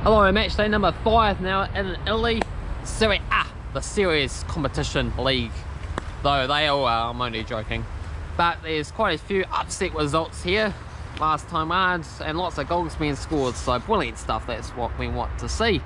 Hello, match day number 5 now in Italy, Serie A, the serious competition league. Though they all are, I'm only joking. But there's quite a few upset results here last time round, and lots of goals being scored, so brilliant stuff, that's what we want to see.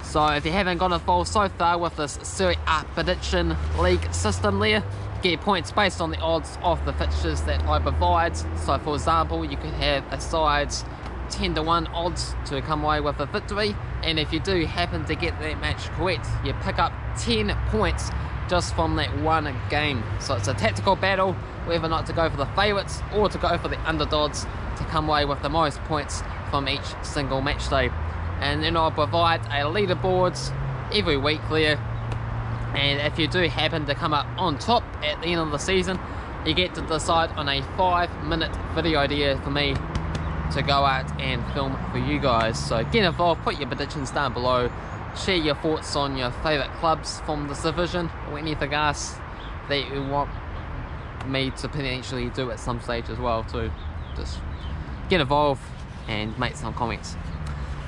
So if you haven't got involved so far with this Serie A prediction league system there, get points based on the odds of the fixtures that I provide. So for example, you could have a side's 10-to-1 odds to come away with a victory, and if you do happen to get that match correct, you pick up 10 points just from that one game. So it's a tactical battle whether or not to go for the favourites or to go for the underdogs to come away with the most points from each single match day. And then I'll provide a leaderboard every week there, and if you do happen to come up on top at the end of the season, you get to decide on a 5-minute video idea for me to go out and film for you guys. So get involved, put your predictions down below, share your thoughts on your favourite clubs from this division or anything else that you want me to potentially do at some stage as well too. Just get involved and make some comments.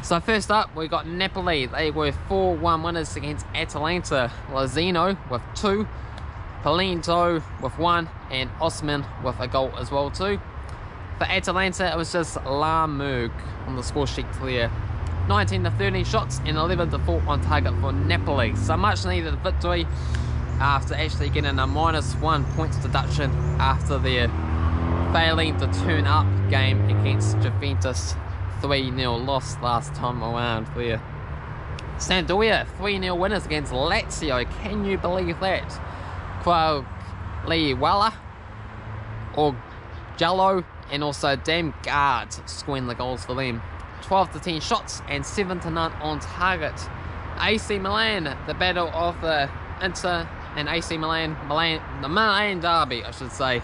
So first up, we got Napoli. They were 4-1 winners against Atalanta. Lazio with 2, Polento with 1, and Osman with a goal as well too. For Atalanta, it was just Lamurg on the score sheet there. 19 to 13 shots and 11 to 4 on target for Napoli. So much needed victory after actually getting a -1 points deduction after their failing to turn up game against Juventus. 3-0 loss last time around there. Sampdoria 3-0 winners against Lazio. Can you believe that? Cagilari or Jello and also Damgard scoring the goals for them. 12 to 10 shots and 7 to 9 on target. AC Milan, the battle of the Inter and AC Milan, the Milan derby I should say.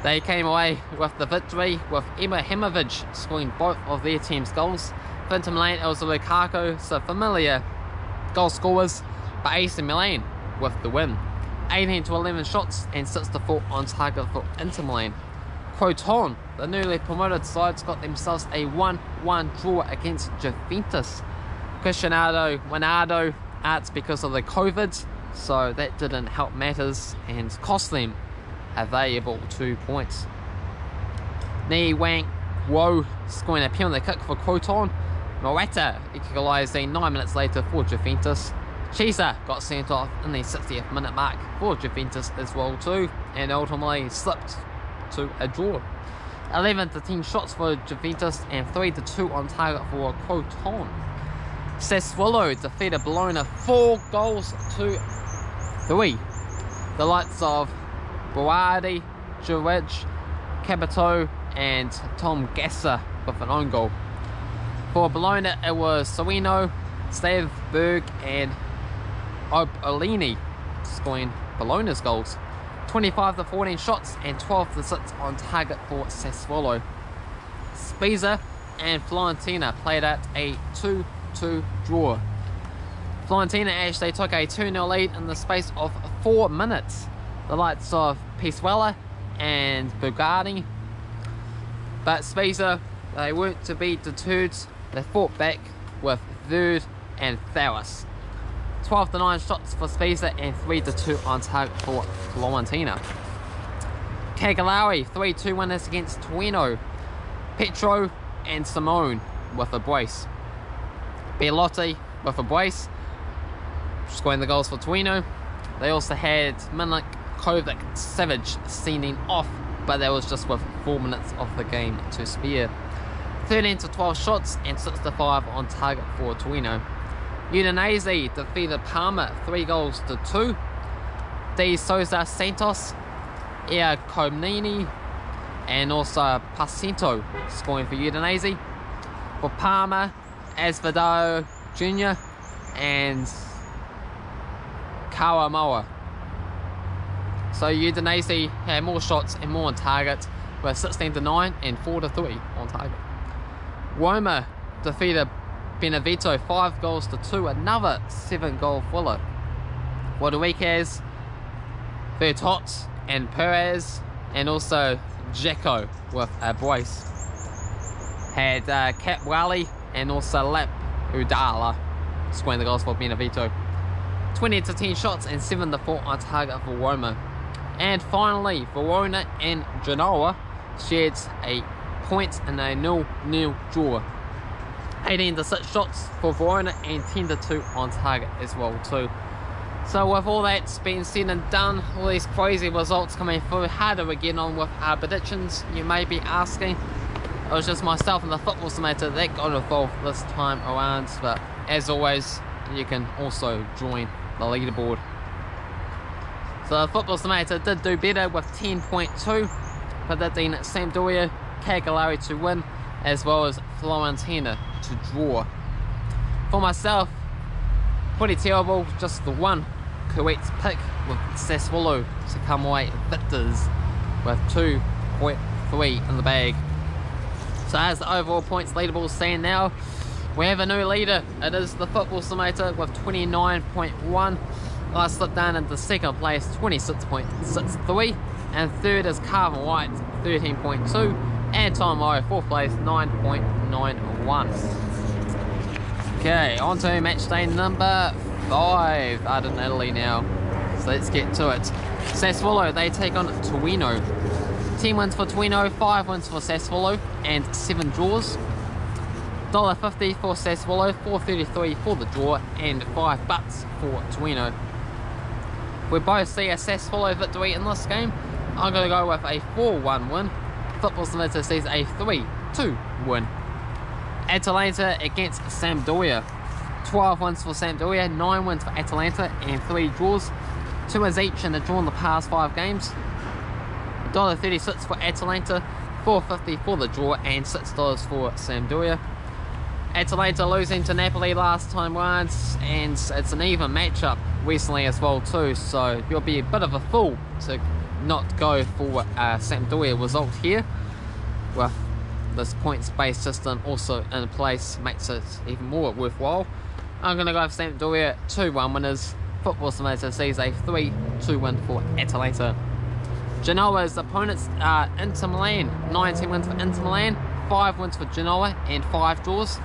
They came away with the victory with Ibrahimovic scoring both of their team's goals. For Inter Milan, it was Lukaku, so familiar goal scorers, but AC Milan with the win. 18 to 11 shots and 6 to 4 on target for Inter Milan. Crotone, the newly promoted sides, got themselves a 1-1 draw against Juventus. Cristiano Ronaldo out because of the COVID, so that didn't help matters and cost them a valuable 2 points. Ni Wang Wo scoring a penalty kick for Crotone. Morata equalising 9 minutes later for Juventus. Chiesa got sent off in the 60th minute mark for Juventus as well too, and ultimately slipped to a draw. 11 to 10 shots for Juventus and 3 to 2 on target for Crotone. Sassuolo defeated Bologna 4-3. The likes of Boardi, Juric, Capito and Tom Gasser with an own goal. For Bologna, it was Serino, Stavberg and Opolini scoring Bologna's goals. 25 to 14 shots and 12 to 6 on target for Sassuolo. Spezia and Fiorentina played at a 2-2 draw. Fiorentina actually took a 2-0 lead in the space of 4 minutes. The likes of Pisuela and Bugatti. But Spezia, they weren't to be deterred. They fought back with Verd and Thawas. 12 to 9 shots for Spezia and 3 to 2 on target for Fiorentina. Cagilari 3-2 winners against Torino. Petro and Simone with a brace. Bellotti with a brace, scoring the goals for Torino. They also had Milan Kovac Savage sending off, but that was just with 4 minutes of the game to spare. 13 to 12 shots and 6 to 5 on target for Torino. Udinese defeated Parma 3-2. De Souza Santos, Comini and also Pacinto scoring for Udinese. For Parma, Asvedado Jr. and Kawamoa. So Udinese had more shots and more on target with 16 to 9 and 4 to 3 on target. Roma defeated Benevento 5-2, another 7-goal thriller. Rodriguez, Vertot and Perez, and also Jacko with a brace. Had Cap Wally and also Lap Udala scoring the goals for Benevento. 20-10 shots and 7-4 on target for Roma. And finally, Verona and Genoa shared a point in a 0-0 draw. 18-6 shots for Verona and 10-2 on target as well too. So with all that's been said and done, all these crazy results coming through, how do we get on with our predictions, you may be asking. It was just myself and the Football Simulator that got involved this time around, but as always, you can also join the leaderboard. So the Football Simulator did do better with 10.2, predicting Sampdoria, Cagilari to win, as well as Fiorentina to draw. For myself, pretty terrible, just the one correct pick with Sassuolo to come away victors with 2.3 in the bag. So as the overall points leaderboard stand now, we have a new leader. It is the Football Simulator with 29.1. I slipped down into second place, 26.63, and third is Cavan Wright, 13.2, and Tom Morrow, fourth place, 9.91. Okay, on to match day number 5 out in Italy now. So let's get to it. Sassuolo, they take on Torino. 10 wins for Torino, 5 wins for Sassuolo, and 7 draws. $1.50 for Sassuolo, $4.33 for the draw, and $5 for Torino. We both see a Sassuolo victory in this game. I'm going to go with a 4-1 win. Football Simulator sees a 3-2 win. Atalanta against Sampdoria. 12 wins for Sampdoria, 9 wins for Atalanta, and 3 draws. 2 wins each in the draw in the past 5 games. $1.36 for Atalanta, $4.50 for the draw, and $6 for Sampdoria. Atalanta losing to Napoli last time round, and it's an even matchup recently as well too, so you'll be a bit of a fool to not go for a Sampdoria result here. With this points-based system also in place, makes it even more worthwhile. I'm going to go with Sampdoria 2-1 winners. Football Simulator sees a 3-2 win for Atalanta. Genoa's opponents are Inter Milan. 19 wins for Inter Milan, 5 wins for Genoa, and 5 draws.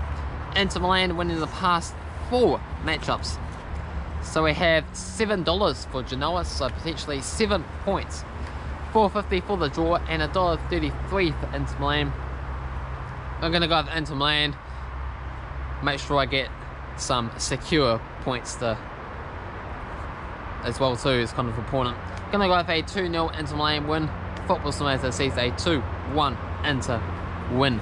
Inter Milan winning the past 4 matchups. So we have $7 for Genoa, so potentially 7 points. $4.50 for the draw, and $1.33 for Inter Milan. I'm going to go with Inter Milan. Make sure I get some secure points to as well too, is kind of important. Gonna go with a 2-0 Inter Milan win. Football Simulator sees a 2-1 Inter win.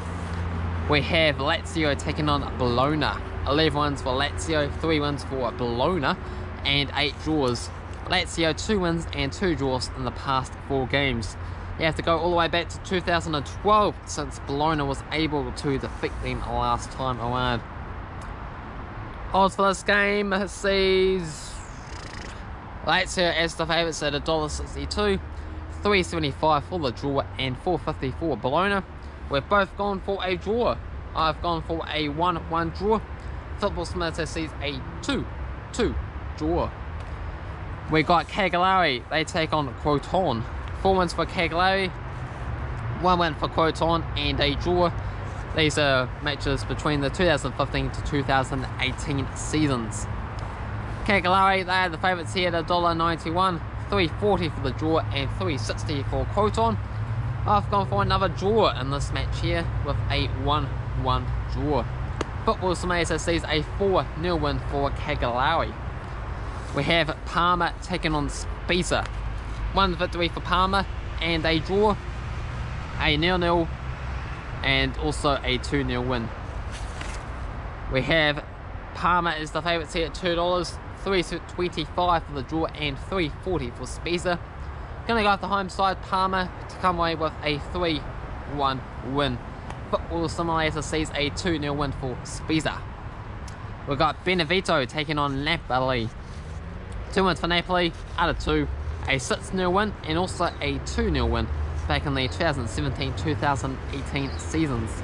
We have Lazio taking on Bologna. 11 wins for Lazio, 3 wins for Bologna, and 8 draws. Lazio 2 wins and 2 draws in the past 4 games. You have to go all the way back to 2012 since Bologna was able to defeat them last time around. Odds for this game sees Lazio as the favourites at $1.62, $3.75 for the draw, and $4.50 for Bologna. We've both gone for a draw. I've gone for a 1-1 draw. Football Simulator sees a 2-2 draw. We got Cagilari. They take on Crotone. 4 wins for Cagilari, 1 win for Crotone, and a draw. These are matches between the 2015 to 2018 seasons. Cagilari, they are the favourites here at $1.91, $3.40 for the draw, and $3.60 for Crotone. I've gone for another draw in this match here with a 1-1 draw. Football Simulator sees a 4-0 win for Cagilari. We have Parma taking on Spezia. 1 victory for Parma and a draw, a 0-0, and also a 2-0 win. We have Parma is the favourites here at $2, $3.25 for the draw, and $3.40 for Spezia. Gonna go with the home side, Parma, to come away with a 3-1 win. Football Simulator sees a 2-0 win for Spezia. We've got Benevento taking on Napoli. 2 wins for Napoli out of 2, a 6-0 win, and also a 2-0 win back in the 2017-2018 seasons.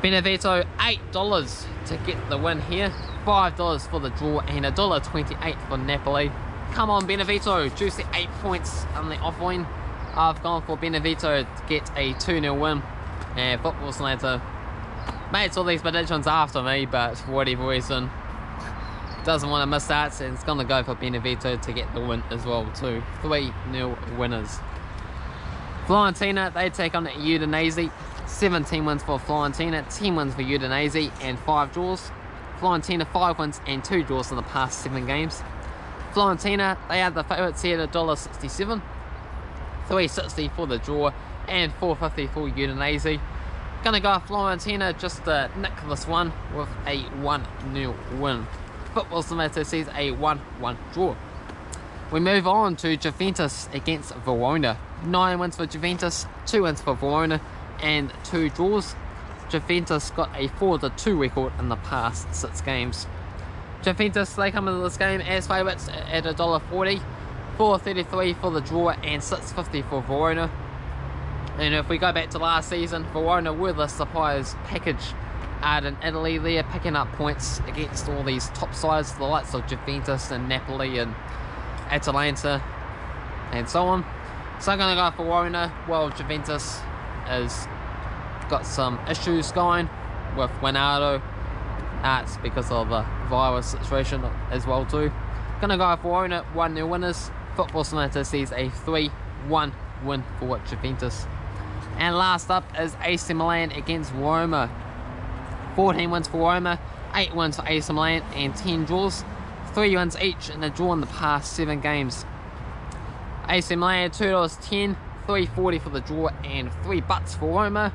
Benevento $8 to get the win here, $5 for the draw, and $1.28 for Napoli. Come on Benevento, juicy 8 points on the offering. I've gone for Benevento to get a 2-0 win, and Football Simulator Mate's all these predictions after me, but for whatever reason, doesn't want to miss that, and it's going to go for Benevento to get the win as well too. 3-0 winners. Fiorentina, they take on Udinese. 17 wins for Fiorentina, 10 wins for Udinese, and 5 draws. Fiorentina 5 wins and 2 draws in the past 7 games. Fiorentina, they are the favourites here at $1.67. $3.60 for the draw and $4.50 for Udinese. Gonna go Fiorentina just to nick this one with a 1-0 win. Football Simulator sees a 1-1 draw. We move on to Juventus against Verona. 9 wins for Juventus, 2 wins for Verona, and 2 draws. Juventus got a 4-2 record in the past 6 games. Juventus, they come into this game as favourites at $1.40, $4.33 for the draw and $6.50 for Verona. And if we go back to last season, Verona were the surprise package out in Italy. They're picking up points against all these top sides, the likes of Juventus and Napoli and Atalanta and so on. So I'm going to go for Verona. Well, Juventus has got some issues going with Ronaldo. It's because of the virus situation as well too. Going to go for Verona, 1-0 winners. Football Simulator sees a 3-1 win for Juventus. And last up is AC Milan against Roma. 14 wins for Roma, 8 wins for AC Milan and 10 draws. 3 wins each in a draw in the past 7 games. AC Milan $2.10, $3.40 for the draw and $3 for Roma.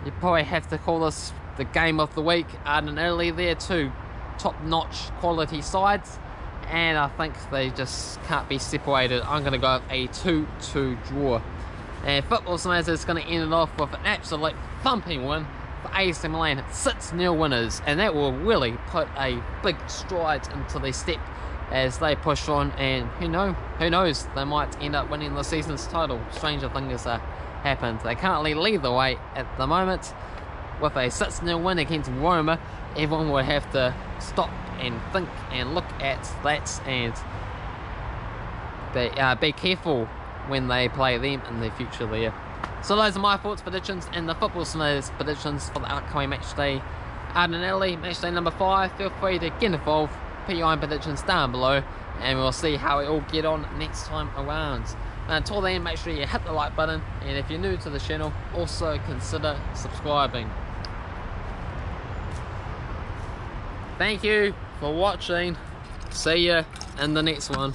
You probably have to call this the game of the week. Out in Italy, there two top-notch quality sides, and I think they just can't be separated. I'm going to go with a 2-2 draw. And Football Simulator is going to end it off with an absolute thumping win for AC Milan, 6-0 winners, and that will really put a big stride into their step as they push on, and who knows, they might end up winning the season's title. Stranger things have happened. They currently lead the way at the moment with a 6-0 win against Roma. Everyone would have to stop and think and look at that and be careful when they play them in the future there. So those are my thoughts, predictions, and the Football Simulator's predictions for the upcoming match day out in Italy, match day number 5. Feel free to get involved, put your own predictions down below, and we'll see how we all get on next time around. And until then, make sure you hit the like button, and if you're new to the channel, also consider subscribing. Thank you for watching. See you in the next one.